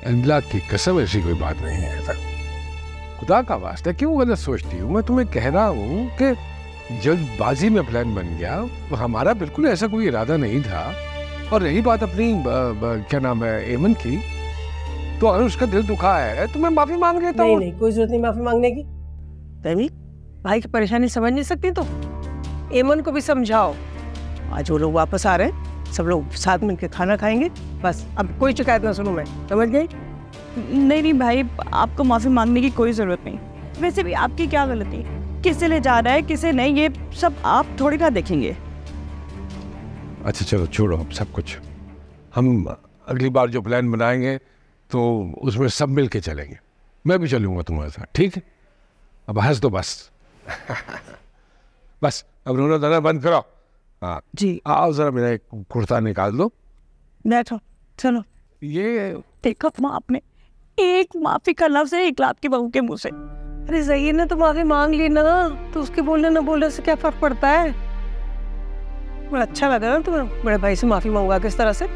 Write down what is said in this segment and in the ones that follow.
अल्लाह की कसम ऐसी कोई बात नहीं है सर। खुदा का वास्ता क्यों गलत सोचती हूँ? मैं तुम्हें कह रहा हूँ कि जल्दबाजी में प्लान बन गया, हमारा बिल्कुल ऐसा कोई इरादा नहीं था। और रही बात अपनी क्या नाम है एमन की, तो अगर उसका दिल दुखा है तो मैं माफी मांग लेता हूँ। नहीं, कोई जरूरत नहीं माफी मांगने की। तभी भाई की परेशानी समझ नहीं सकती तो एमन को भी समझाओ। आज वो लोग वापस आ रहे हैं, सब लोग साथ मिलकर खाना खाएंगे, बस अब कोई शिकायत ना सुनूं मैं, समझ गई? नहीं भाई, आपको माफी मांगने की कोई जरूरत नहीं। वैसे भी आपकी क्या गलती, किसे ले जा रहा है किसे नहीं, ये सब आप थोड़ी ना देखेंगे। अच्छा चलो छोड़ो अब सब कुछ, हम अगली बार जो प्लान बनाएंगे तो उसमें सब मिल के चलेंगे। मैं भी चलूँगा तुम्हारे साथ, ठीक है? अब हंस दो बस। बस अब रोना धोना बंद करो। हाँ जी आओ जरा मेरा एक कुर्ता निकाल दो। बैठो, चलो। ये देखो माँ, आपने एक माफी का लफ्ज है इकलाब की बहू के मुंह से। अरे ज़हीर ने तो माफी मांग ली ना, तो उसके बोलने ना बोलने से क्या फर्क पड़ता है? बड़ा अच्छा लगा ना तुम्हें बड़े भाई से माफी मांगा किस तरह से?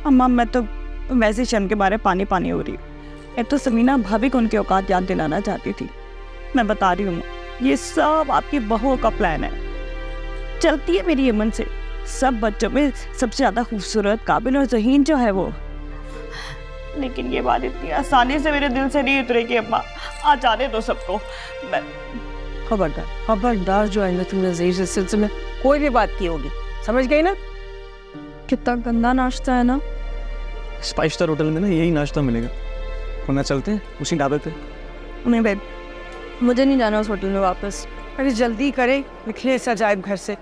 अम्मा मैं तो वैसे शर्म के बारे पानी पानी हो रही हूँ। एक तो समीना भाभी को उनकी औकात याद दिलाना चाहती थी। मैं बता रही हूँ, ये सब आपकी बहुओं का प्लान है। चलती है मेरी यमन से, सब बच्चों में सबसे ज्यादा खूबसूरत, काबिल और ज़हीन जो है वो। लेकिन ये बात इतनी आसानी से मेरे दिल से नहीं उतरेगी अम्मा। आ जाने दो सबको। मैं खबरदार खबरदार, जो आएंगे तुमने ज़हीर से सिलसिले में कोई भी बात की होगी, समझ गई ना? कितना गंदा नाश्ता है ना। 5 स्टार होटल में ना यही नाश्ता मिलेगा, वरना चलते हैं उसी ढाबे पे। नहीं बेब, मुझे नहीं जाना उस होटल में वापस। अरे जल्दी करें, निकले इस अजायब घर से।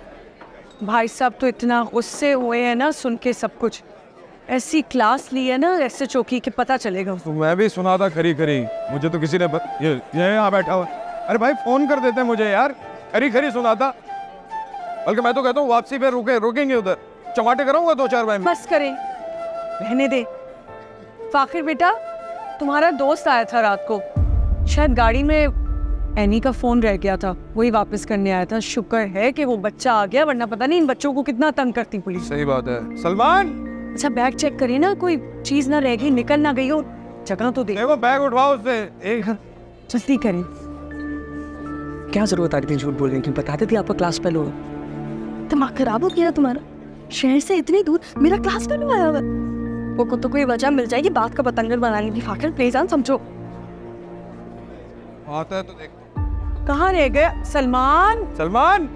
भाई साहब तो इतना गुस्से हुए हैं ना सुन के सब कुछ। ऐसी क्लास ली है ना ऐसे चौकी के पता चलेगा। तो मैं भी सुना था खरी खरी, मुझे तो किसी ने ये यहाँ बैठा हुआ। अरे भाई फोन कर देते हैं मुझे यार, खरी खरी सुना था। बल्कि मैं तो कहता हूँ वापसी पे रुकेंगे उधर, चमाटे कराऊंगा 2-4 भाई। बस करें, रहने दे। फाखिर बेटा, तुम्हारा दोस्त आया था रात को, शायद गाड़ी में एनी का फोन रह गया था, वही वापस करने आया था। शुक्र है कि वो बच्चा आ गया, वरना पता नहीं इन बच्चों को कितना तंग करती पुलिस। सही बात है। सलमान, अच्छा बैग चेक करिए ना, कोई चीज ना रह गई, निकल ना गई हो, जगह तो देखो बैग उठवाओ उससे। जल्दी करें। क्या जरूरत आ रही थी झूठ बोलने की? बताते थे आपका क्लास फेलो। दिमाग खराब हो गया तुम्हारा? शहर से इतनी दूर मेरा क्लास फेलो आया हुआ। वो को तो कोई वजह मिल जाएगी बात का बतंगड़ बनाने की। फाखिर प्लीज समझो। आता है तो देख। कहाँ रह गया सलमान? सलमान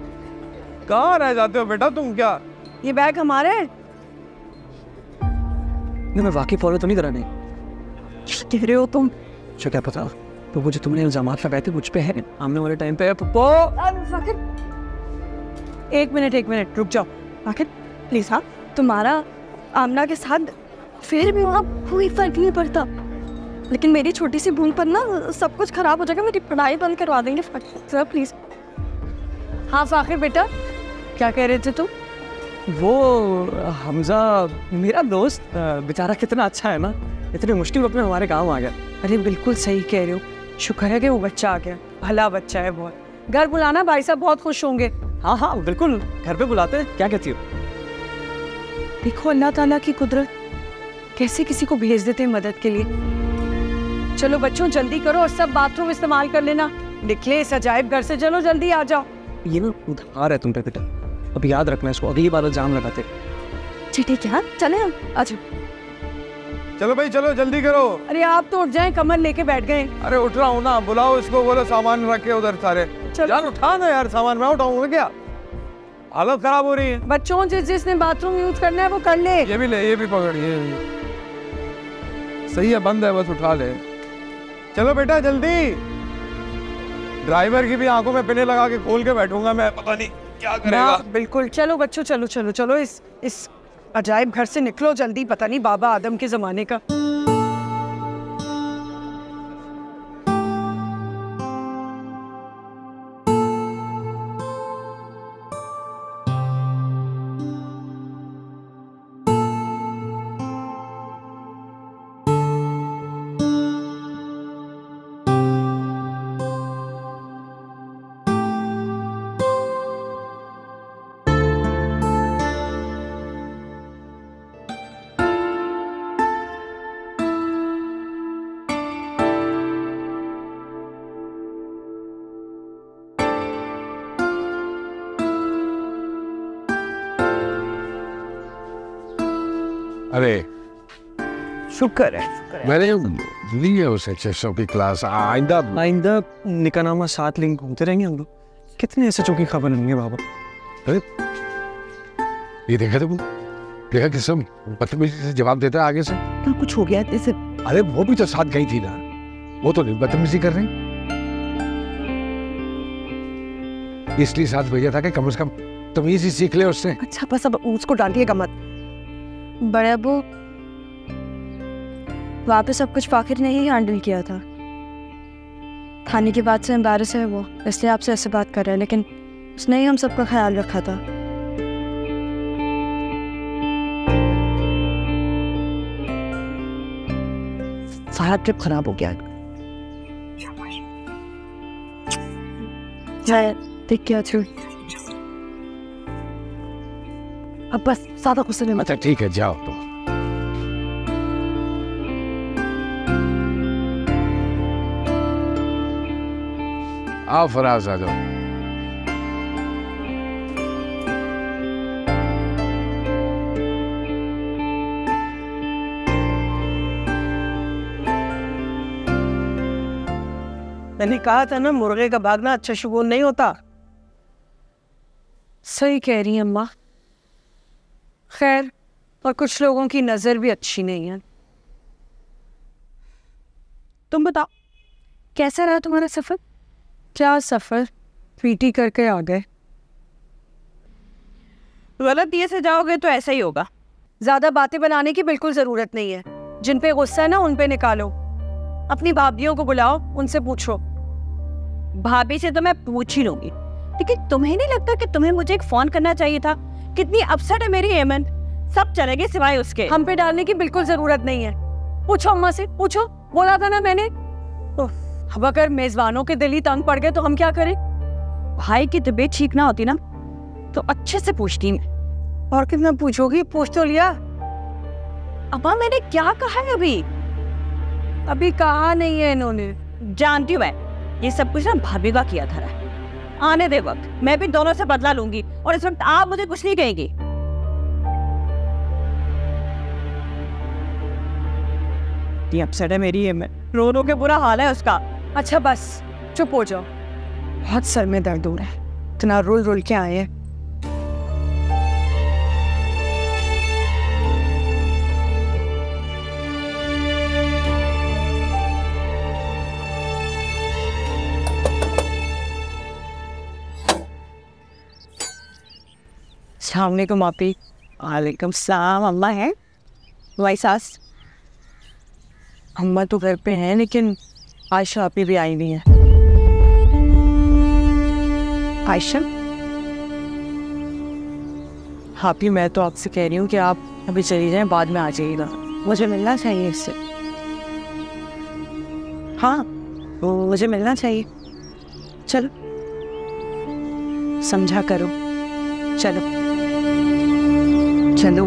कहाँ रह जाते हो बेटा तुम? क्या ये बैग हमारा है? नहीं, मैं वाकई फॉलो तो नहीं करा। नहीं कह रहे हो तुम? अच्छा क्या पता, तो वो जो तुमने इल्जामात लगाए थे मुझ पे है आमने वाले टाइम पे। एक मिनट रुक जाओ। फाखिर प्लीज। हाँ, तुम्हारा आमना के साथ फिर भी वहाँ कोई फर्क नहीं पड़ता, लेकिन मेरी छोटी सी भूल पर ना सब कुछ खराब हो जाएगा। मेरी पढ़ाई बंद करवा देंगे सर प्लीज। हाँ फाखिर बेटा, क्या कह रहे थे तुम? वो हमजा मेरा दोस्त बेचारा कितना अच्छा है ना, इतने मुश्किल वक्त में हमारे गांव आ गया। अरे बिल्कुल सही कह रहे हो, शुक्र है कि वो बच्चा आ गया, भला बच्चा है बहुत। घर बुलाना, भाई साहब बहुत खुश होंगे। हाँ हाँ बिल्कुल, घर पे बुलाते हैं। क्या कहती हो? देखो अल्लाह ताला की कुदरत, कैसे किसी को भेज देते हैं मदद के लिए। चलो बच्चों जल्दी करो और सब बाथरूम इस्तेमाल कर लेना। निकले इस अजायब घर से, चलो जल्दी आ जाओ। ये ना उधार है तुम पे बेटा, अब याद रखना इसको, अगली बार जाम लगाते। ठीक है, चले हम। अच्छा चलो भाई चलो जल्दी करो। अरे आप तो उठ जाएं, कमर लेके बैठ गए। अरे उठ रहा हूँ ना, बुलाओ इसको, बोलो सामान रखे उधर सारे। जान उठा ना यार, सामान मैं उठाऊंगा क्या? हालत खराब हो रही है। बच्चों जिसने बाथरूम यूज करना है वो कर ले। ये भी ले, ये भी पकड़िए। सही है, बंद है, बस उठा ले। चलो बेटा जल्दी। ड्राइवर की भी आंखों में पिने लगा के खोल के बैठूंगा मैं, पता नहीं क्या करेगा। बिल्कुल, चलो बच्चों चलो चलो चलो, इस अजायब घर से निकलो जल्दी, पता नहीं बाबा आदम के जमाने का। अरे शुक्र है। मैंने ली है उसे चेस्टों की क्लास। आइंदा निकानामा साथ लिंक घूमते रहेंगे हम लोग। कितने ऐसे चौकी खबर लेंगे बाबा। अरे ये देखा तुम, देखा किस बदतमीजी से जवाब देता है आगे से। क्या कुछ हो गया जैसे? अरे वो भी तो साथ गई थी ना, वो तो नहीं बदतमीजी कर रही, इसलिए साथ भेजा था कि कम से कम तमीज ही सीख ले उससे। अच्छा बस अब उसको डांटिएगा मत। बड़े अबू, वहाँ पे सब कुछ फाखिर ने ही हैंडल किया था। खाने के बाद से एम्बैरस है वो, इसलिए आपसे ऐसे बात कर रहे हैं, लेकिन उसने ही हम सबका ख्याल रखा था। सारा ट्रिप खराब हो गया। देख क्या छू। अब बस ज्यादा गुस्से में मत। अच्छा ठीक है, जाओ तो। आओ फराज, आ जाओ। मैंने कहा था ना, मुर्गे का भागना अच्छा शुगुन नहीं होता। सही कह रही हैं अम्मा। खैर, और कुछ लोगों की नजर भी अच्छी नहीं है। तुम बताओ कैसा रहा तुम्हारा सफर? क्या सफर, पीटी करके आ गए। गलत ये से जाओगे तो ऐसा ही होगा। ज्यादा बातें बनाने की बिल्कुल जरूरत नहीं है। जिन पे गुस्सा है ना उन पे निकालो। अपनी भाभियों को बुलाओ, उनसे पूछो। भाभी से तो मैं पूछ ही लूंगी, लेकिन तुम्हें नहीं लगता कि तुम्हें मुझे एक फोन करना चाहिए था? कितनी अपसेट है मेरी हेमंत, सब चलेंगे सिवाय उसके। हम पे डालने की बिल्कुल जरूरत नहीं है। पूछो अम्मा से, पूछो। बोला था ना मैंने। अब अगर मेजबानों के दिल ही तंग पड़ गए तो हम क्या करें? भाई की तबीयत ठीक ना होती ना तो अच्छे से पूछती मैं। और कितना पूछोगी? पूछ तो लिया। अम्मा मैंने क्या कहा है अभी? अभी कहा नहीं है इन्होंने। जानती हूँ मैं, ये सब कुछ ना भाभी का किया था। आने दे वक्त, मैं भी दोनों से बदला लूंगी और इस वक्त आप मुझे कुछ नहीं कहेंगी। ये अपसेट है मेरी हेमंत, रो रो के बुरा हाल है उसका। अच्छा बस चुप हो जाओ, बहुत सर में दर्द हो रहा है। इतना रोल रोल के आए हैं। अस्सलामुअलैकुम आपी। वालेकुम सलाम। अम्मा है? वाई सास? अम्मा तो घर पे हैं, लेकिन आयशा आपी भी आई नहीं है। आयशा? हापी, मैं तो आपसे कह रही हूँ कि आप अभी चली जाएं, बाद में आ जाइएगा। मुझे मिलना चाहिए इससे। हाँ, मुझे मिलना चाहिए। चलो समझा करो। चलो चलो।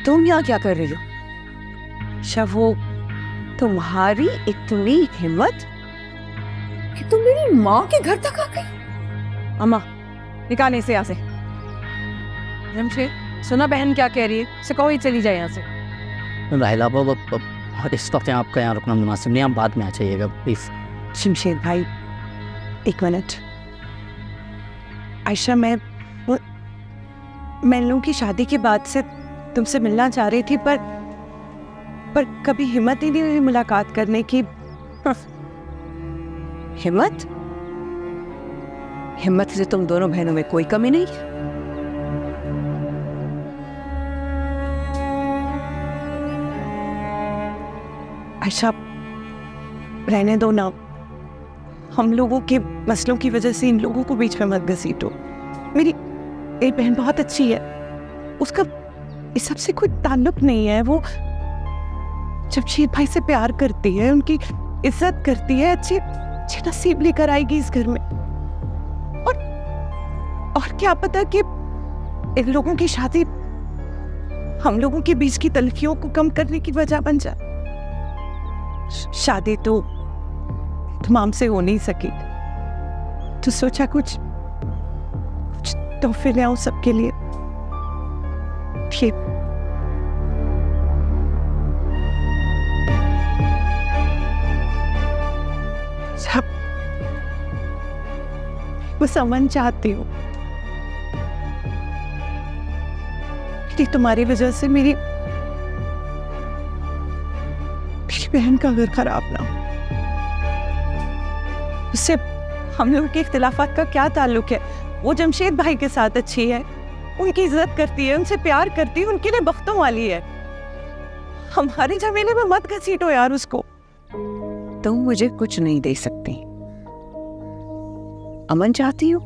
तुम यहाँ क्या कर रही हो? शवो, तुम्हारी इतनी हिम्मत कि तुम मेरी माँ के घर तक आ गई। अम्मा निकाले से यहाँ से। जमशेद, सुना बहन क्या कह रही है? से कहो ही चली जाए यहाँ से। राहिला इस वक्त आपका यहाँ रुकना मुनासिब नहीं, आप बाद में आ जाइएगा प्लीज। शमशेद भाई एक मिनट। आयशा, मैं इन लोगों की शादी के बाद से तुमसे मिलना चाह रही थी, पर कभी हिम्मत ही नहीं हुई मुलाकात करने की। हिम्मत? हिम्मत से तुम दोनों बहनों में कोई कमी नहीं है। आयशा रहने दो ना, हम लोगों के मसलों की वजह से इन लोगों को बीच में मत घसीटो। मेरी एक बहन बहुत अच्छी है, उसका इस सब से कोई ताल्लुक नहीं है। वो जमशेद भाई से प्यार करती है, उनकी इज्जत करती है, अच्छे अच्छे नसीब लेकर आएगी इस घर में। और क्या पता कि इन लोगों की शादी हम लोगों के बीच की तलखियों को कम करने की वजह बन जाए। शादी तो तमाम से हो नहीं सकी, तो सोचा कुछ तोहफे ले आऊं सबके लिए। ये सब बस अमन चाहती हूँ कि तुम्हारी वजह से मेरी बहन का घर खराब ना हो। उससे हम लोग के इख्तिलाफात का क्या ताल्लुक है? वो जमशेद भाई के साथ अच्छी है, उनकी इज्जत करती है, उनसे प्यार करती है, उनके लिए बख्तों वाली है। हमारे झमेले में मत घसीटो यार उसको। तुम मुझे कुछ नहीं दे सकती, अमन चाहती हो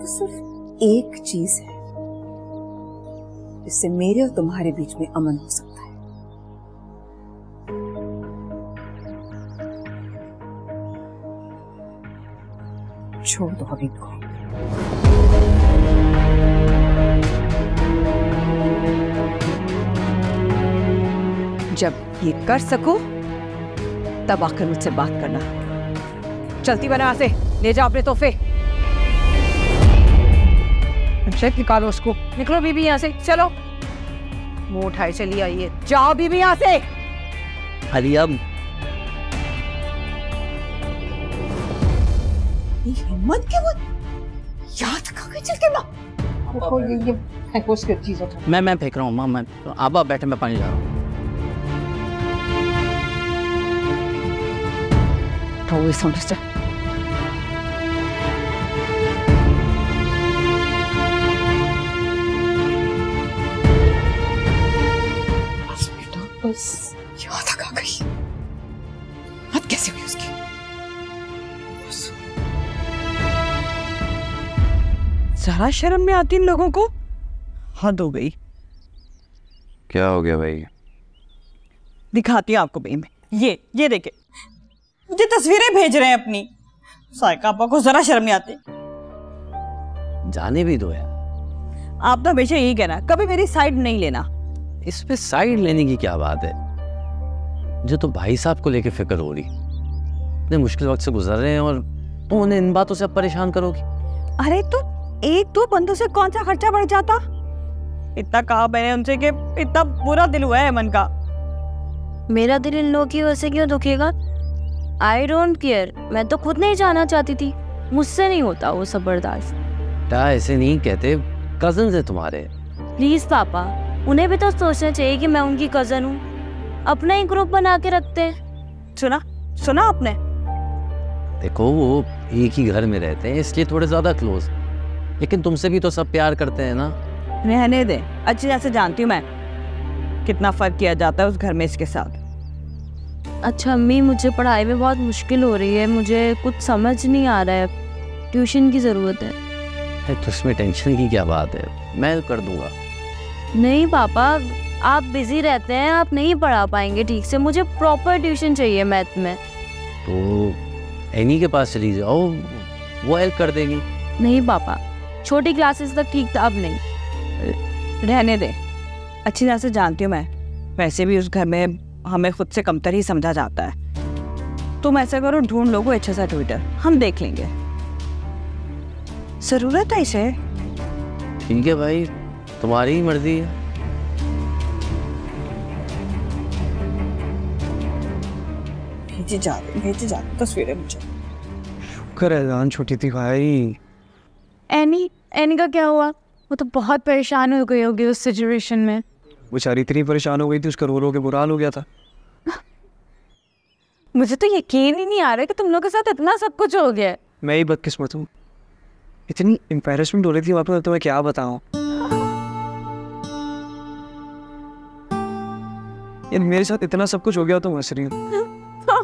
तो सिर्फ एक चीज है जिससे मेरे और तुम्हारे बीच में अमन हो सकता है। छोड़ दो हबीब को। जब ये कर सको तब आकर मुझसे बात करना। चलती बना से ले जाओ अपने तोहफे। शेख निकालो उसको। निकलो बीबी यहाँ से, चलो। मुंह उठाए चली आइए, जाओ बीबी यहाँ से। अरे अब हिम्मत के वो याद कहाँ चल के माँ मैं फेंक रहा हूँ माँ, मैं आप बैठे, मैं पानी ला रहा हूँ। उठाओ इस से। बस याद आ गई। मत कैसे हुई उसकी? जरा शर्म में आती इन लोगों को, हद हो गई। क्या हो गया भाई? दिखाती हूँ आपको भाई मैं। ये देखे, मुझे तस्वीरें भेज रहे हैं अपनी। साइका आपा को जरा शर्म नहीं आती। जाने भी दो यार। आप तो हमेशा यही कहना, कभी मेरी साइड नहीं लेना। इस पे साइड लेने की क्या बात है? जो तो भाई साहब को लेके फिक्र हो रही, इतने मुश्किल वक्त से गुजर रहे हैं और तुम उन्हें इन बातों से अब परेशान करोगी। अरे तो एक दो बंदों से कौन सा खर्चा बढ़ जाता? इतना कहा मैंने उनसे कि इतना बुरा दिल हुआ है मन का। मेरा दिल इन लोगों की वजह से क्यों दुखेगा? आई डोंट केयर, मैं तो खुद नहीं जाना चाहती थी, मुझसे नहीं होता वो सब बर्दाश्त। क्या ऐसे नहीं कहते, कजन है तुम्हारे। प्लीज पापा, उन्हें भी तो सोचना चाहिए कि मैं उनकी कजन हूँ। अपना ही ग्रुप बना के रखते हैं। सुना आपने? देखो वो एक ही घर में रहते हैं इसलिए थोड़े ज्यादा क्लोज, लेकिन तुमसे भी तो सब प्यार करते हैं ना। रहने दे, अच्छी तरह से जानती हूँ मैं कितना फर्क किया जाता है उस घर में इसके साथ। अच्छा अम्मी, मुझे पढ़ाई में बहुत मुश्किल हो रही है, मुझे कुछ समझ नहीं आ रहा है, ट्यूशन की ज़रूरत है। तो इसमें टेंशन की क्या बात है, मैं कर दूंगा। नहीं पापा, आप बिजी रहते हैं, आप नहीं पढ़ा पाएंगे ठीक से, मुझे प्रॉपर ट्यूशन चाहिए मैथ में। तो एनी के पास चली जाओ, वो हेल्प कर देगी। नहीं पापा, छोटी क्लासेस तक ठीक था, अब नहीं। रहने दे, अच्छी तरह से जानती हूँ मैं, वैसे भी उस घर में हमें खुद से कमतर ही समझा जाता है। तुम ऐसा करो, ढूंढ लो कोई अच्छा सा ट्विटर, हम देख लेंगे। जरूरत है इसे। ठीक है भाई, तुम्हारी ही मर्जी है। भेजे जा तस्वीरें मुझे। शुक्र है जान छोटी थी भाई। एनी का क्या हुआ? वो तो बहुत परेशान हो गई होगी उस सिचुएशन में। बेचारी इतनी परेशान हो गई थी, उसका रो रो के बुरा हाल हो गया था। मुझे तो यकीन ही नहीं आ रहा कि तुम लोग के साथ इतना सब कुछ हो गया। मैं ही बदकिस्मत हूँ, इतनी एम्बैरेसमेंट हो रही थी वहाँ पे, तो मैं क्या बताऊँ यार, मेरे साथ इतना सब कुछ हो गया तो हंस रही हूँ।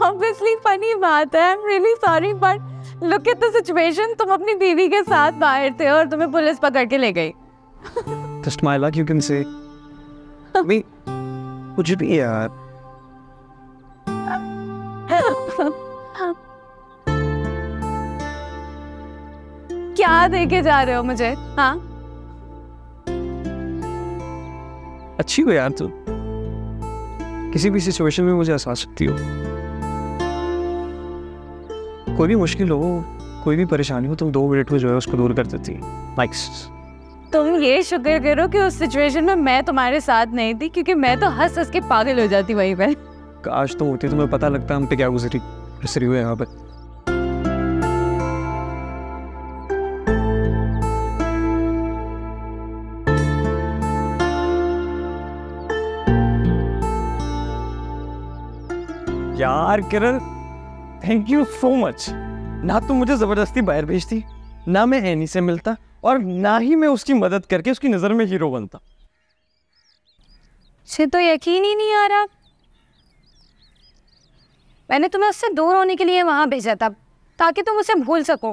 Obviously funny बात है, I'm really sorry but look at the situation, तुम अपनी दीदी के साथ बाहर थे और तुम्हें पुलिस पकड़ के ले गई। Just my luck you can say। मैं कुछ भी यार। क्या देके जा रहे हो मुझे? हाँ अच्छी हो यार तुम, किसी भी सिचुएशन में मुझे हंसा सकती हो। कोई भी मुश्किल हो, कोई भी परेशानी हो, तुम 2 मिनट में जो है उसको दूर कर देती है। नाइस। तुम ये शुक्र करो कि उस सिचुएशन में मैं तुम्हारे साथ नहीं थी, क्योंकि मैं तो हंस हंस के पागल हो जाती वहीं पर। काश तुम होती, तुम्हें पता लगता हम पे क्या गुजरी हुए यहाँ पे। यार किरण, थैंक यू सो मच। ना तुम मुझे जबरदस्ती बाहर भेजती, ना मैं एनी से मिलता, और ना ही मैं उसकी मदद करके उसकी नजर में हीरो बनता। मुझे तो यकीन ही नहीं आ रहा। मैंने तुम्हें उससे दूर होने के लिए वहां भेजा था, ताकि तुम उसे भूल सको।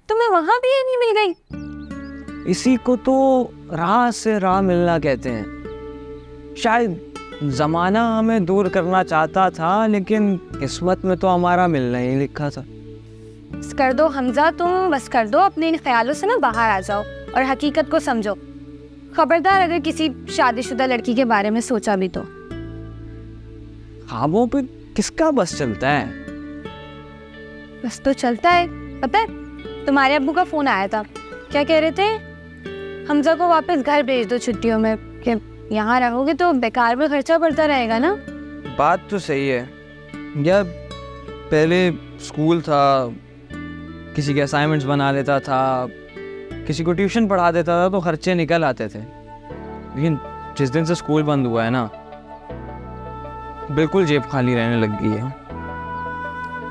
तुम्हें वहां भी नहीं मिल गई। इसी को तो राह से राह मिलना कहते हैं। शायद जमाना हमें दूर करना चाहता था, लेकिन किस्मत में तो हमारा मिलना ही लिखा था। बस कर दो हमजा, तुम बस कर दो। अपने इन ख्यालों से ना बाहर आ जाओ और हकीकत को समझो। खबरदार अगर किसी शादीशुदा लड़की के बारे में सोचा भी तो। ख्वाबों पे किसका बस चलता है? बस तो चलता है। पता है, तुम्हारे अब्बू का फोन आया था। क्या कह रहे थे? हमजा को वापस घर भेज दो छुट्टियों में, कि यहाँ रहोगे तो बेकार में खर्चा बढ़ता रहेगा ना। बात तो सही है यार। पहले स्कूल था, किसी के असाइनमेंट्स बना लेता था, किसी को ट्यूशन पढ़ा देता था, तो खर्चे निकल आते थे। लेकिन जिस दिन से स्कूल बंद हुआ है ना, बिल्कुल जेब खाली रहने लग गई है।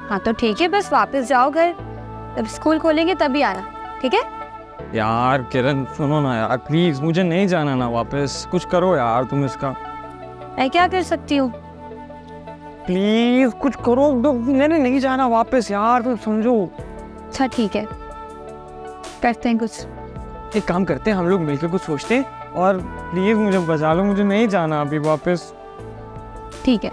हाँ तो ठीक है, बस वापस जाओ घर। जब स्कूल खोलेंगे तभी आना, ठीक है? यार किरण सुनो ना यार, प्लीज मुझे नहीं जाना ना वापस। कुछ करो यार तुम इसका। मैं क्या कर सकती हूँ? प्लीज कुछ करो। मैंने नहीं जाना वापस यार, तुम समझो। अच्छा ठीक है, करते हैं कुछ। एक काम करते हैं, हम लोग मिलकर कुछ सोचते हैं, और प्लीज मुझे बचा लो। मुझे नहीं जाना अभी वापस। ठीक है।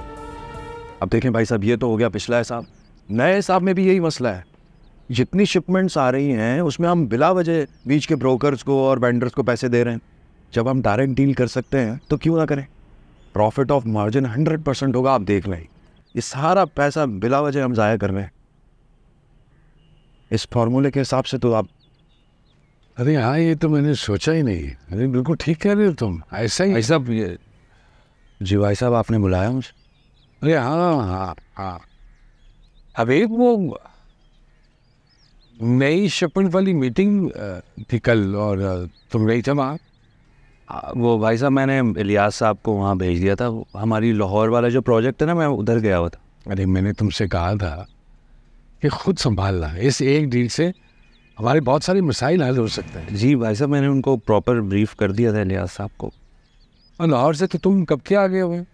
अब देखें भाई साहब, ये तो हो गया पिछला हिसाब। नए हिसाब में भी यही मसला है। जितनी शिपमेंट्स आ रही हैं उसमें हम बिला वजह बीच के ब्रोकर्स को और वेंडर्स को पैसे दे रहे हैं। जब हम डायरेक्ट डील कर सकते हैं तो क्यों ना करें। प्रॉफिट ऑफ मार्जिन 100% होगा, आप देख लें। ये सारा पैसा बिला वजह हम ज़ाया कर रहे हैं। इस फॉर्मूले के हिसाब से तो आप। अरे हाँ, ये तो मैंने सोचा ही नहीं। अरे बिल्कुल ठीक कह रहे हो तुम। ऐसा ही। भाई साहब ये जी भाई साहब आपने बुलाया मुझे? अरे हाँ हाँ हाँ, अबे वो नई शिपमेंट वाली मीटिंग थी कल, और तुम गई थे वहाँ? वो भाई साहब मैंने इलियास साहब को वहाँ भेज दिया था। हमारी लाहौर वाला जो प्रोजेक्ट है ना, मैं उधर गया हुआ था। अरे मैंने तुमसे कहा था कि खुद संभालना। इस एक डील से हमारे बहुत सारे मसाइल हल हो सकते हैं। जी भाई साहब, मैंने उनको प्रॉपर ब्रीफ कर दिया था इलियास साहब को। और लाहौर से तो तुम कब के आ गए हुए,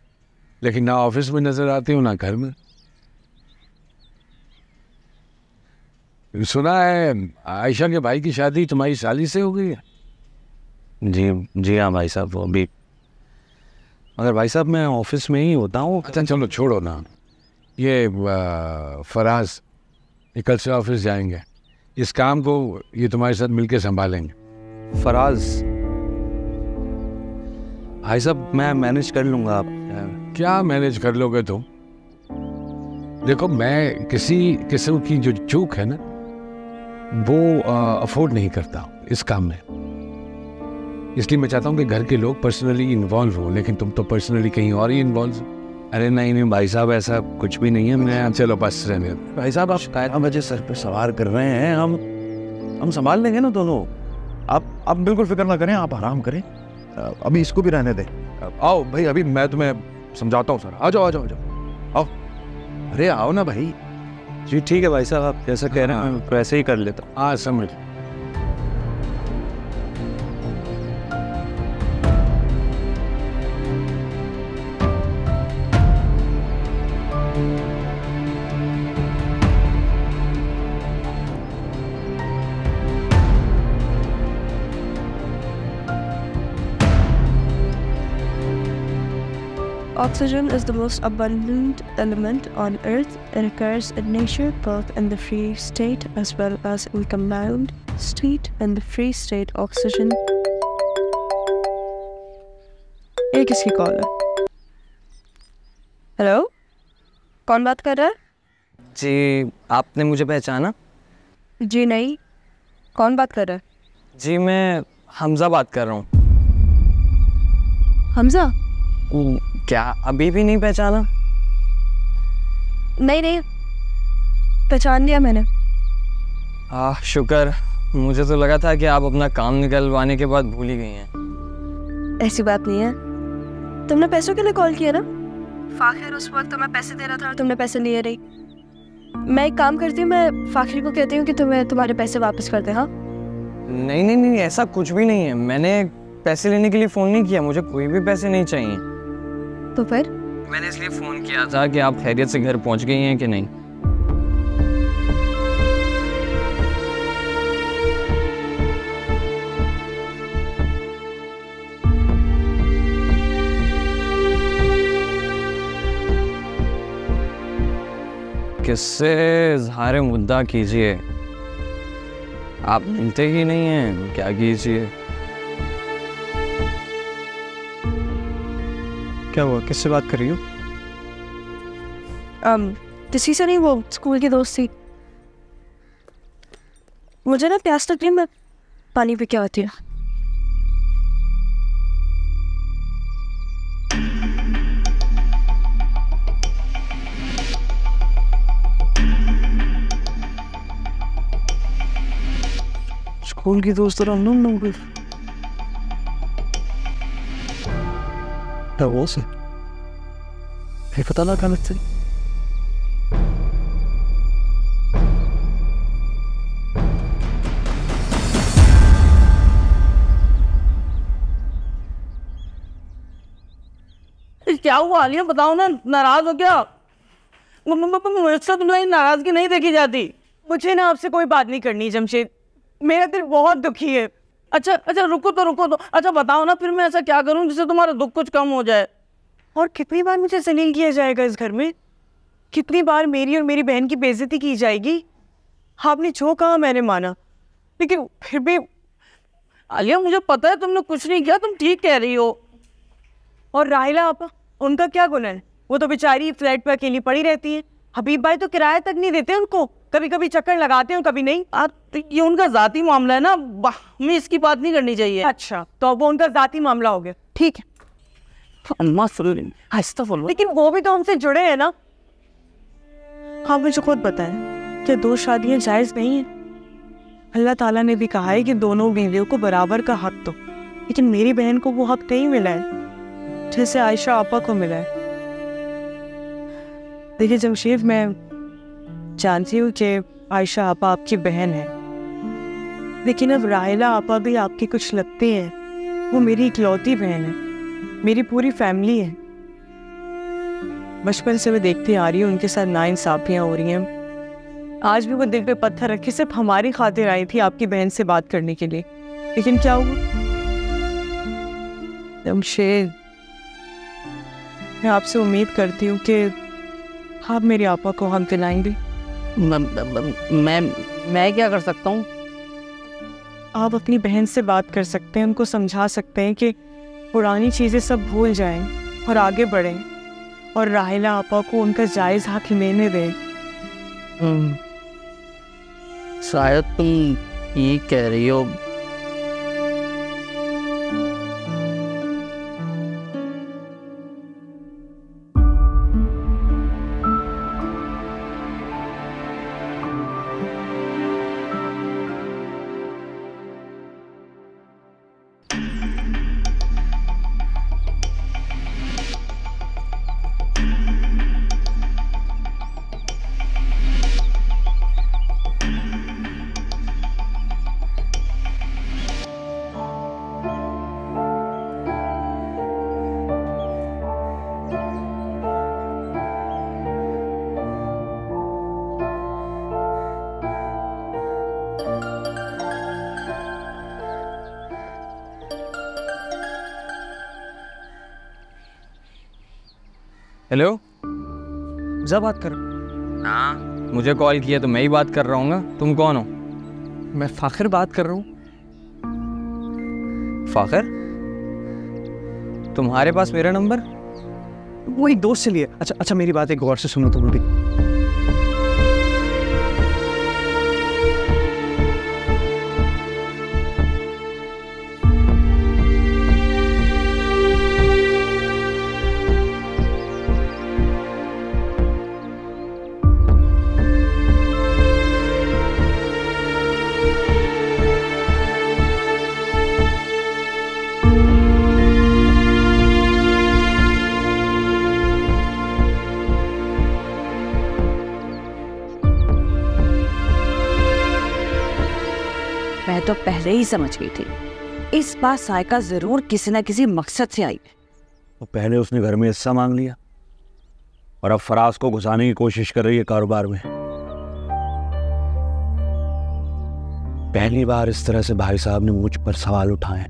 लेकिन ना ऑफिस में नजर आते हो ना घर में। सुना है आयशा के भाई की शादी तुम्हारी साली से हो गई है? जी हाँ भाई साहब, वो अभी। मगर भाई साहब मैं ऑफिस में ही होता हूँ। अच्छा चलो छोड़ो ना। ये फराज ये कल से ऑफिस जाएंगे। इस काम को ये तुम्हारे साथ मिलके संभालेंगे। फराज भाई साहब मैं मैनेज कर लूँगा। आप क्या मैनेज कर लोगे तुम? देखो, मैं किसी किस्म की जो चूक है ना वो अफोर्ड नहीं करता इस काम में। इसलिए मैं चाहता हूँ कि घर के लोग पर्सनली इन्वॉल्व हो, लेकिन तुम तो पर्सनली कहीं और ही इन्वॉल्व हो। अरे नहीं भाई साहब, ऐसा कुछ भी नहीं है। मैं चलो बस रहने। भाई साहब आप शिकायत वजह सर पे सवार कर रहे हैं। हम संभाल लेंगे ना दोनों। आप बिल्कुल फिक्र ना करें, आप आराम करें। अभी इसको भी रहने दें। आओ भाई, अभी मैं तुम्हें समझाता हूँ सर। आ जाओ आओ। अरे आओ ना भाई। जी ठीक है भाई साहब, आप जैसा कह रहे हैं मैं वैसे ही कर लेता हूँ। हाँ समझ। Oxygen is the most abundant element on Earth. It occurs in nature both in the free state as well as in combined state. In the free state, oxygen ये किसकी कॉल है? हेलो, कौन बात कर रहा है? जी, आपने मुझे पहचाना? जी नहीं, कौन बात कर रहा है? जी, मैं हमज़ा बात कर रहा हूँ। हमज़ा? क्या अभी भी नहीं पहचाना? नहीं, पहचान लिया मैंने। शुक्र, मुझे तो लगा था कि आप अपना काम निकलवाने के बाद भूल ही गई हैं। ऐसी बात नहीं है। तुमने पैसों के लिए कॉल किया ना? फाखिर उस वक्त तुम्हें पैसे दे रहा था और तुमने पैसे लिए नहीं। मैं एक काम करती हूँ, मैं फाखिर को कहती हूँ कि तुम्हें तुम्हारे पैसे वापस कर दे। हाँ? नहीं, ऐसा कुछ भी नहीं है। मैंने पैसे लेने के लिए फ़ोन नहीं किया, मुझे कोई भी पैसे नहीं चाहिए। तो फिर? मैंने इसलिए फ़ोन किया था कि आप खैरियत से घर पहुँच गई हैं कि नहीं। किससे इज़हार मुद्दा कीजिए, आप मिलते ही नहीं हैं, क्या कीजिए? क्या हुआ, किससे बात कर रही हो? किसी से नहीं, वो स्कूल की दोस्त थी। मुझे ना प्यास लग रही है, मैं पानी पी के आती हूँ। स्कूल की दोस्त और अननोन नंबर। क्या वो से फिर पता ना कहाँ से। क्या हुआ आलिया, बताओ ना, नाराज हो क्या? मुझसे तुम्हारी नाराजगी नहीं देखी जाती। मुझे ना आपसे कोई बात नहीं करनी जमशेद, मेरा दिल बहुत दुखी है। अच्छा रुको तो। अच्छा बताओ ना, फिर मैं ऐसा क्या करूं जिससे तुम्हारा दुख कुछ कम हो जाए? और कितनी बार मुझे जलील किया जाएगा इस घर में? कितनी बार मेरी और मेरी बहन की बेइज्जती की जाएगी? आपने जो कहा मैंने माना, लेकिन फिर भी आलिया मुझे पता है तुमने कुछ नहीं किया, तुम ठीक कह रही हो। और राहिला आपा, उनका क्या गुनाह है? वो तो बेचारी फ्लैट पर अकेली पड़ी रहती है। हबीब भाई तो किराया तक नहीं देते उनको, कभी कभी चक्कर लगाते हैं कभी नहीं। तो ये उनका जाती मामला है ना, हमें इसकी बात नहीं करनी चाहिए। अच्छा, तो वो उनका जाती मामला हो गया, ठीक है। लेकिन वो भी तो हमसे जुड़े हैं ना। हाँ, मुझे खुद पता है कि 2 शादियां जायज नहीं है। अल्लाह ताला ने भी कहा है कि दोनों बीवियों को बराबर का हक दो, लेकिन मेरी बहन को वो हक नहीं मिला है जैसे आयशा आपा को मिला है। देखिए जमशेद, मैं जानती हूँ कि आयशा आपा आपकी बहन है, लेकिन अब राहिला आपा भी आपकी कुछ लगती हैं। वो मेरी इकलौती बहन है, मेरी पूरी फैमिली है। बचपन से मैं देखती आ रही हूँ उनके साथ नाइंसाफियाँ हो रही हैं। आज भी वो दिल पे पत्थर रखे सिर्फ हमारी खातिर आई थी आपकी बहन से बात करने के लिए, लेकिन क्या हुआ? जमशेद, मैं आपसे उम्मीद करती हूँ कि आप मेरे आपा को हम दिलाएंगे। मैं क्या कर सकता हूँ? आप अपनी बहन से बात कर सकते हैं, उनको समझा सकते हैं कि पुरानी चीज़ें सब भूल जाएं और आगे बढ़ें, और राहिला आपा को उनका जायज़ हक लेने दें। शायद तुम ये कह रही हो। हेलो, जा बात कर। हाँ, मुझे कॉल किया तो मैं ही बात कर रहा हूँ। तुम कौन हो? मैं फाखिर बात कर रहा हूँ। फाखिर? तुम्हारे पास मेरा नंबर? वो एक दोस्त से लिए। अच्छा अच्छा, मेरी बात एक गौर से सुनो तुम भी। मैं तो पहले ही समझ गई थी इस बार सायका जरूर किसी न किसी मकसद से आई है। तो पहले उसने घर में हिस्सा मांग लिया और अब फराज को घुसाने की कोशिश कर रही है कारोबार में। पहली बार इस तरह से भाई साहब ने मुझ पर सवाल उठाए।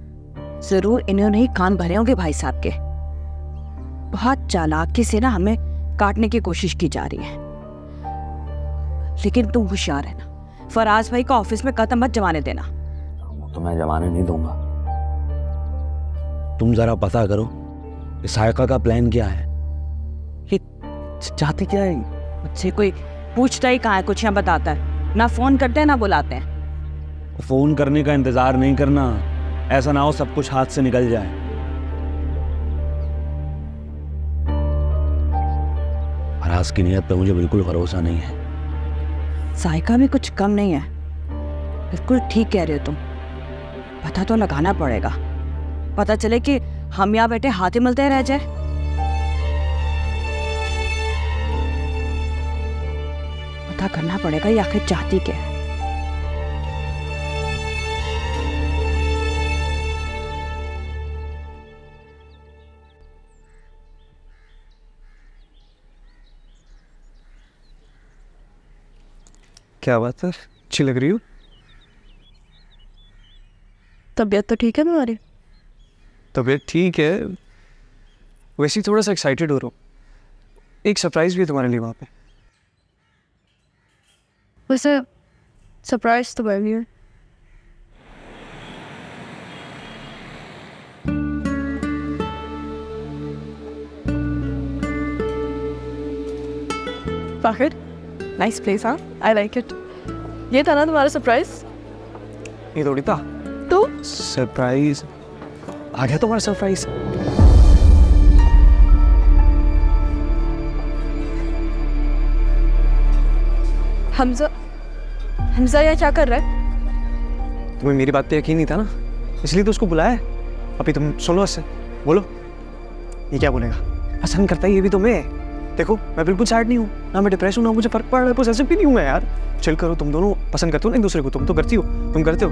जरूर इन्होंने ही कान भरे होंगे भाई साहब के। बहुत चालाकी से ना हमें काटने की कोशिश की जा रही है। लेकिन तुम होशियार है ना, फराज भाई को ऑफिस में कदम मत जमाने देना। तो मैं जमाने नहीं दूंगा। तुम जरा पता करो कि सायका का प्लान क्या है, ये चाहती क्या है। मुझसे कोई पूछता ही कहाँ है, कुछ यहाँ बताता है ना, फोन करते हैं ना बुलाते हैं। फोन करने का इंतजार नहीं करना, ऐसा ना हो सब कुछ हाथ से निकल जाए। फराज की नीयत पे मुझे बिल्कुल भरोसा नहीं है। सायका भी कुछ कम नहीं है। बिल्कुल ठीक कह रहे हो तुम। पता तो लगाना पड़ेगा, पता चले कि हम यहाँ बैठे हाथी मलते रह जाए। पता करना पड़ेगा ये आखिर चाहती क्या है। क्या बात है, अच्छी लग रही हो। तबीयत तो ठीक है तुम्हारी? तबीयत ठीक है, वैसे ही थोड़ा सा एक्साइटेड हो रहा हूँ। एक सरप्राइज भी है तुम्हारे लिए वहाँ पे। वैसे सरप्राइज तो मैं भी हूँ। Fakhir, nice place. हाँ, आई लाइक इट। ये था ना तुम्हारा सरप्राइज? ये थोड़ी था तो सरप्राइज। आ गया तुम्हारा सरप्राइज। हमजा, हमजा यहाँ क्या कर रहा है? तुम्हें मेरी बात पे यकीन नहीं था ना, इसलिए तो उसको बुलाया है। अभी तुम सुनो इससे, बोलो। ये क्या बोलेगा? पसंद करता है ये भी तुम्हें। देखो मैं बिल्कुल सैड नहीं हूँ, ना मैं डिप्रेस हूँ, ना मुझे फर्क पड़ रहा है, पोसेसिव भी नहीं हूँ मैं यार। चिल करो, तुम दोनों पसंद करते हो ना एक दूसरे को। तुम तो करती हो, तुम करते हो,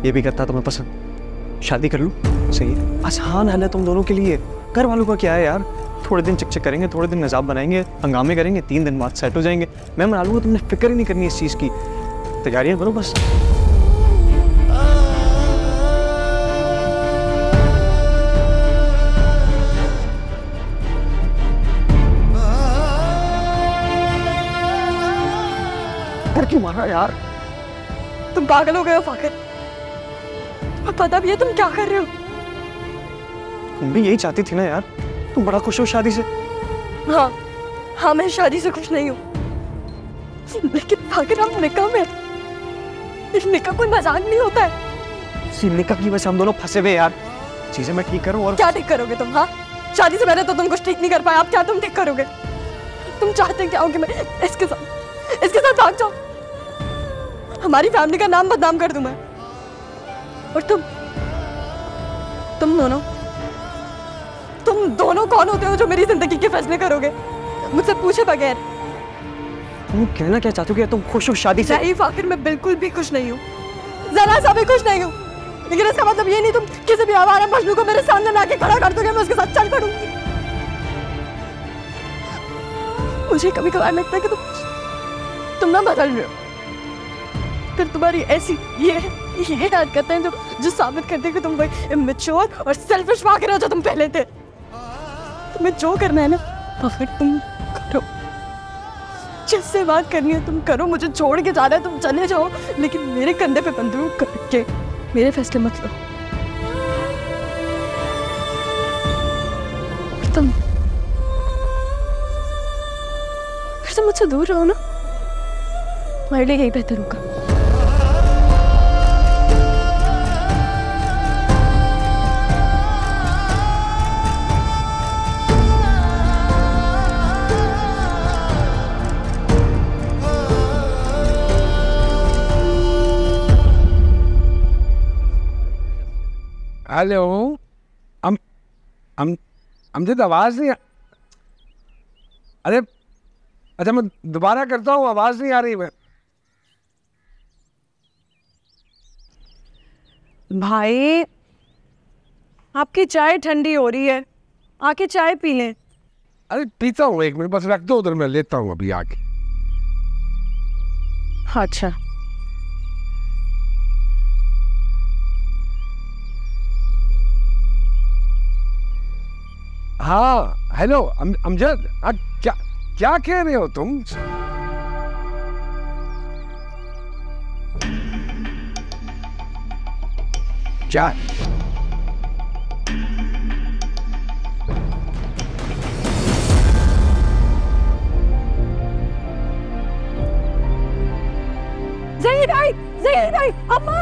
ये भी करता तुम्हें पसंद। शादी कर लूँ, सही है, आसान हल है तुम दोनों के लिए। घर वालों का क्या है यार, थोड़े दिन चिक चिक करेंगे, थोड़े दिन नजाब बनाएंगे, हंगामे करेंगे, 3 दिन बाद सेट हो जाएंगे। मैं मना लूँगा, तुमने फिक्र ही नहीं करनी इस चीज़ की। तैयारियाँ करो बस। क्यों मारा यार? तुम पागल हो गए हो फाखिर। पता भी है तुम क्या कर रहे हो। तुम भी यही चाहती थी ना यार, तुम बड़ा खुश हो शादी से। हाँ हाँ, मैं शादी से खुश नहीं हूँ, लेकिन फाखिर हम निकाह में, निकाह कोई मजाक नहीं होता है। निकाह की वजह से हम दोनों फंसे हुए यार। चीजें मैं ठीक करूँ और क्या ठीक करोगे तुम? हाँ, शादी से पहले तो तुम कुछ ठीक नहीं कर पाए, अब क्या तुम ठीक करोगे? तुम चाहते क्या हो कि मैं इसके साथ भाग जाऊं, हमारी फैमिली का नाम बदनाम कर दूं मैं? और तुम दोनों कौन होते हो जो मेरी जिंदगी के फैसले करोगे मुझसे पूछे बगैर? तुम कहना क्या चाहते हो कि तुम खुश हो शादी से? नहीं फाखिर, मैं बिल्कुल भी खुश नहीं हूँ, जरा सा भी खुश नहीं हूँ। लेकिन इसका मतलब ये नहीं तुम किसी भी आवारा मजनू को मेरे सामने लाके खड़ा कर दोगे, मैं उसके साथ चल पड़ूंगी। मुझे कभी कभार लगता है कि तुम ना बदल रहे हो, फिर तुम्हारी ऐसी ये हरकतें हैं जो साबित करते हैं कि तुम वही इमैच्योर और सेल्फिश फाखिर हो जो तुम पहले थे। तुम्हें जो करना है ना फाखिर तुम करो, जिससे बात करनी है तुम करो, मुझे छोड़ के जाना है तुम चले जाओ, लेकिन मेरे कंधे पे बंदूक करके मेरे फैसले मत लो। तुम फिर से मुझसे दूर रहो ना, तुम्हारे लिए यही बेहतर होगा। हेलो, अमजद आवाज नहीं अरे अच्छा मैं दोबारा करता हूँ, आवाज नहीं आ रही। मैं भाई आपकी चाय ठंडी हो रही है, आके चाय पी लें। अरे पीता हूँ, 1 मिनट बस रख दो उधर, मैं लेता हूँ अभी आके। अच्छा हाँ हेलो अमजद, क्या क्या कह रहे हो तुम? क्या ज़हीर भाई, अम्मा,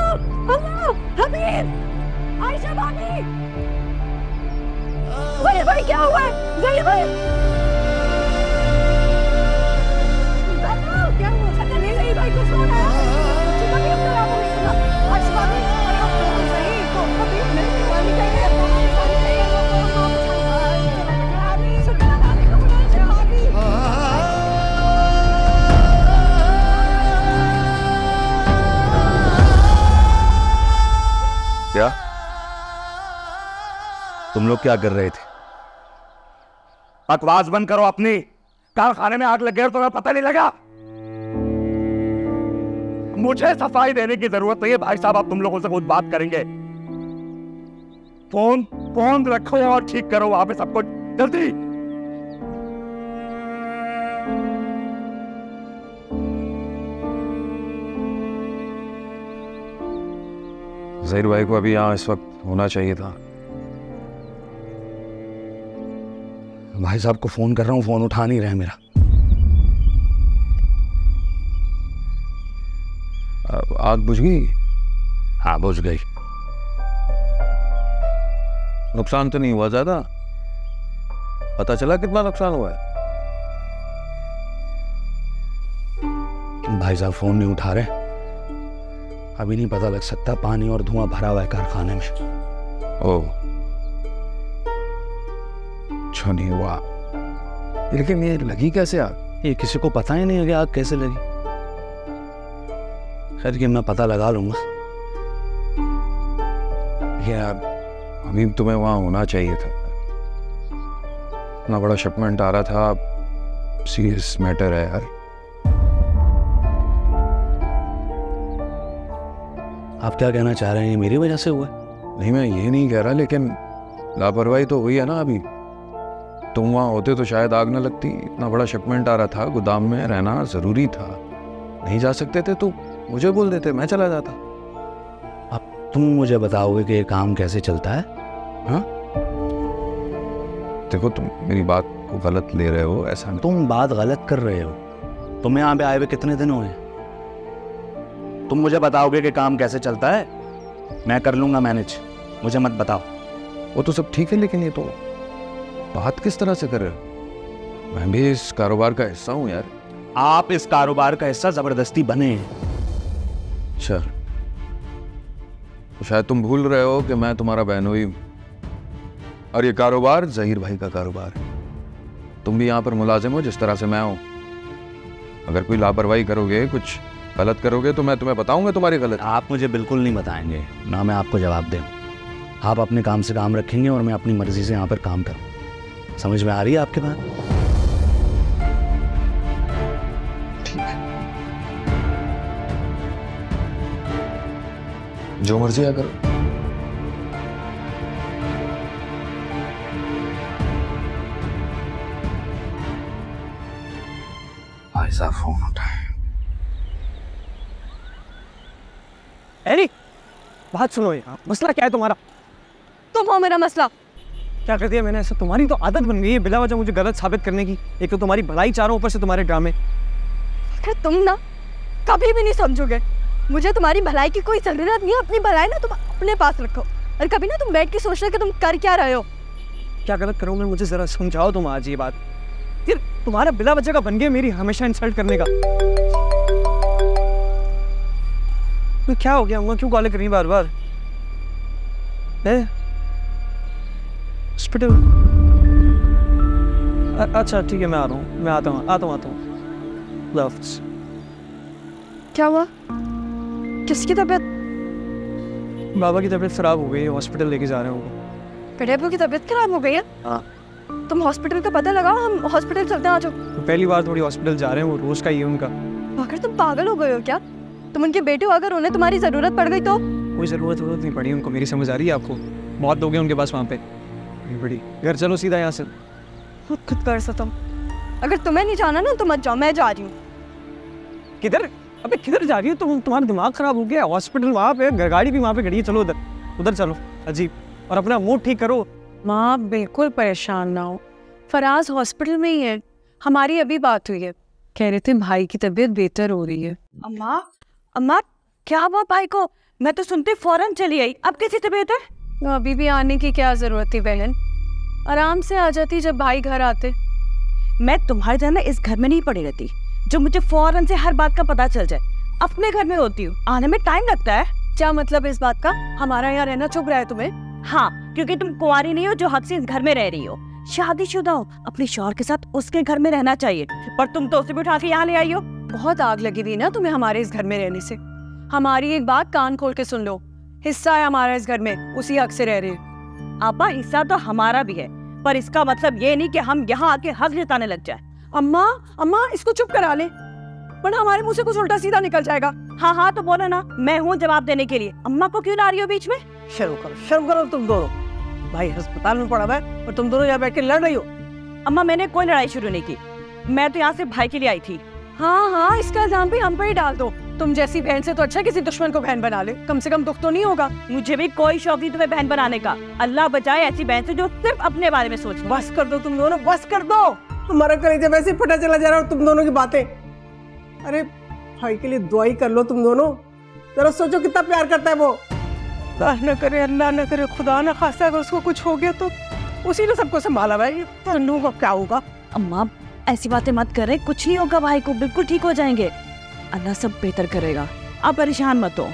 हबीब, आयशा भाभी, ज़हीर भाई क्या हुआ है? ज़हीर भाई क्या हुआ? पता नहीं, ज़हीर भाई कुछ हो रहा है। सुबह भी अपना आप नहीं सुना। आयशा भाभी, अरे आप तो सही तो हबीब नहीं वाली कहीं है, तो सारी कहीं है, तो आप भाभी सुना भाभी को बुलाओ, आयशा भाभी। क्या तुम लोग क्या कर रहे थे? बकवास बंद करो अपनी। कारखाने में आग लग गई और तुम्हें पता नहीं लगा? मुझे सफाई देने की जरूरत नहीं है भाई साहब, आप तुम लोगों से खुद बात करेंगे। फोन रखो और ठीक करो वहां पे सब कुछ जल्दी। ज़हीर भाई को अभी यहाँ इस वक्त होना चाहिए था। भाई साहब को फोन कर रहा हूँ, फोन उठा नहीं रहे मेरा। आग बुझ गई? हाँ बुझ गई। नुकसान तो नहीं हुआ ज्यादा? पता चला कितना नुकसान हुआ है? भाई साहब फोन नहीं उठा रहे, अभी नहीं पता लग सकता। पानी और धुआं भरा हुआ है कारखाने में। ओह अच्छा नहीं हुआ, लेकिन ये लगी कैसे आग? ये किसी को पता ही नहीं है कि आग कैसे लगी। खैर कि मैं पता लगा लूंगा। यार अभी तुम्हें वहां होना चाहिए था, इतना बड़ा शिपमेंट आ रहा था, सीरियस मैटर है यार। आप क्या कहना चाह रहे हैं, मेरी वजह से हुआ? नहीं मैं ये नहीं कह रहा, लेकिन लापरवाही तो हुई है ना। अभी तुम वहां होते तो शायद आग न लगती। इतना बड़ा शिपमेंट आ रहा था, गोदाम में रहना जरूरी था। नहीं जा सकते थे तो मुझे बोल देते, मैं चला जाता। अब तुम मुझे बताओगे कि ये काम कैसे चलता है? हाँ देखो तुम मेरी बात को गलत ले रहे हो, ऐसा नहीं। तुम बात गलत कर रहे हो। तुम यहाँ पे आए हुए कितने दिन हुए? तुम मुझे बताओगे कि काम कैसे चलता है? मैं कर लूंगा मैनेज, मुझे मत बताओ। वो तो सब ठीक है, लेकिन ये तो बात किस तरह से कर रहे हो? मैं भी इस कारोबार का हिस्सा हूं यार। आप इस कारोबार का हिस्सा जबरदस्ती बने हैं। अच्छा तो शायद तुम भूल रहे हो कि मैं तुम्हारा बहनोई हूं और ये कारोबार ज़हीर भाई का कारोबार है। तुम भी यहाँ पर मुलाजिम हो जिस तरह से मैं हूं। अगर कोई लापरवाही करोगे, कुछ गलत करोगे तो मैं तुम्हें बताऊंगा तुम्हारी गलत। आप मुझे बिल्कुल नहीं बताएंगे, ना मैं आपको जवाब दूं। आप अपने काम से काम रखेंगे और मैं अपनी मर्जी से यहाँ पर काम करूँ। समझ में आ रही है आपके बात? ठीक है, जो मर्जी है करो। भाई साहब फोन उठाए। एरी बात सुनो, यहाँ मसला क्या है तुम्हारा? तुम हो मेरा मसला। क्या कर दिया मैंने ऐसा? तुम्हारी तो आदत बन गई है बिला वजह मुझे गलत साबित करने की। एक तो तुम्हारी भलाई चारों, ऊपर से तुम्हारे ड्रामे। तुम ना कभी भी नहीं समझोगे, मुझे तुम्हारी भलाई की कोई जरूरत नहीं है। अपनी भलाई ना तुम अपने पास रखो, और कभी ना तुम बैठ के सोचना कि तुम कर क्या रहे हो। क्या गलत करूँ मैं? मुझे जरा समझाओ तुम आज ये बात। फिर तुम्हारा बिला वजह का बन गया मेरी हमेशा इंसल्ट करने का। तो क्या हो गया? क्यों कॉल कर रही बार बार? हॉस्पिटल? अच्छा ठीक है, मैं आ रहा हूँ, मैं आता हूँ। क्या हुआ? किसकी तबीयत? बाबा की तबीयत खराब हो गई है, हॉस्पिटल लेके जा रहे हैं उनको। बड़े अब्बू की तबीयत खराब हो गई है? हाँ। तुम हॉस्पिटल का पता लगाओ, हम हॉस्पिटल चलते हैं, आ जाओ। तो पहली बार थोड़ी हॉस्पिटल जा रहे हैं, वो रोज का ही है उनका। अगर तुम पागल हो गए हो क्या? तुम उनके बेटे हो, अगर उन्हें तुम्हारी जरूरत पड़ गई तो? कोई जरूरत नहीं पड़ी उनको, मेरी समझ आ रही है आपको। बहुत लोग हैं उनके पास वहाँ पे। बड़ी घर चलो सीधा यहाँ से। खुद कर सो तुम। अगर तुम्हें नहीं जाना ना तो मत जाओ, मैं जा रही हूँ। किधर? अबे किधर जा रही हो तुम? तुम्हारा दिमाग खराब हो गया। हॉस्पिटल वहाँ पे, गाड़ी भी वहाँ पे खड़ी है। चलो उधर चलो। अजीब। और अपना मूड ठीक करो। माँ बिल्कुल परेशान ना हो, फराज हॉस्पिटल में ही है, हमारी अभी बात हुई है, कह रहे थे भाई की तबीयत बेहतर हो रही है। अम्मा क्या हुआ भाई को? मैं तो सुनते फौरन चली आई, अब कैसी तबीयत है? तो अभी भी आने की क्या जरूरत थी बहन, आराम से आ जाती जब भाई घर आते। मैं तुम्हारे जाना इस घर में नहीं पड़ी रहती जो मुझे फौरन से हर बात का पता चल जाए। अपने घर में होती हूँ, आने में टाइम लगता है। क्या मतलब इस बात का? हमारा यहाँ रहना चुभ रहा है तुम्हें? हाँ, क्योंकि तुम कुंवारी नहीं हो जो हक से इस घर में रह रही हो। शादीशुदा हो, अपने शौहर के साथ उसके घर में रहना चाहिए, पर तुम तो उसे भी उठा के यहाँ ले आई हो। बहुत आग लगी थी ना तुम्हें हमारे इस घर में रहने से। हमारी एक बात कान खोल के सुन लो, हिस्सा है हमारा इस घर में, उसी हक से रह रहे हैं। आपा हिस्सा तो हमारा भी है, पर इसका मतलब ये नहीं कि हम यहाँ आके हक जताने लग जाए। अम्मा इसको चुप करा ले, वरना हमारे मुंह से कुछ उल्टा सीधा निकल जाएगा। हाँ तो बोलो ना, मैं हूँ जवाब देने के लिए। अम्मा को क्यों ला रही हो बीच में? शर्म करो तुम दोनों। भाई अस्पताल में पड़ा हुआ है और तुम दोनों यहाँ बैठ के लड़ रही हो। अम्मा मैंने कोई लड़ाई शुरू नहीं की, मैं तो यहाँ से भाई के लिए आई थी। हाँ, इसका इल्जाम भी हम पे ही डाल दो। तुम जैसी बहन से तो अच्छा किसी दुश्मन को बहन बना ले, कम से कम दुख तो नहीं होगा। मुझे भी कोई शौक नहीं तुम्हें बहन बनाने का। अल्लाह बचाए ऐसी बहन से जो सिर्फ अपने बारे में सोच। बस कर दो तुम दोनों, बस कर दो। हमारा कलेजा वैसे ही फटा चला जा रहा है तुम दोनों की बातें। अरे भाई के लिए दुआई कर लो तुम दोनों, जरा सोचो कितना प्यार करता है वो। अल्लाह न करे, खुदा न खास्ता अगर उसको कुछ हो गया तो उसी ने सबको संभाला भाई, तन्नू को क्या होगा। अम्मा ऐसी बातें मत कर रहे, कुछ नहीं होगा भाई को, बिल्कुल ठीक हो जाएंगे। अल्लाह सब बेहतर करेगा, आप परेशान मत हो।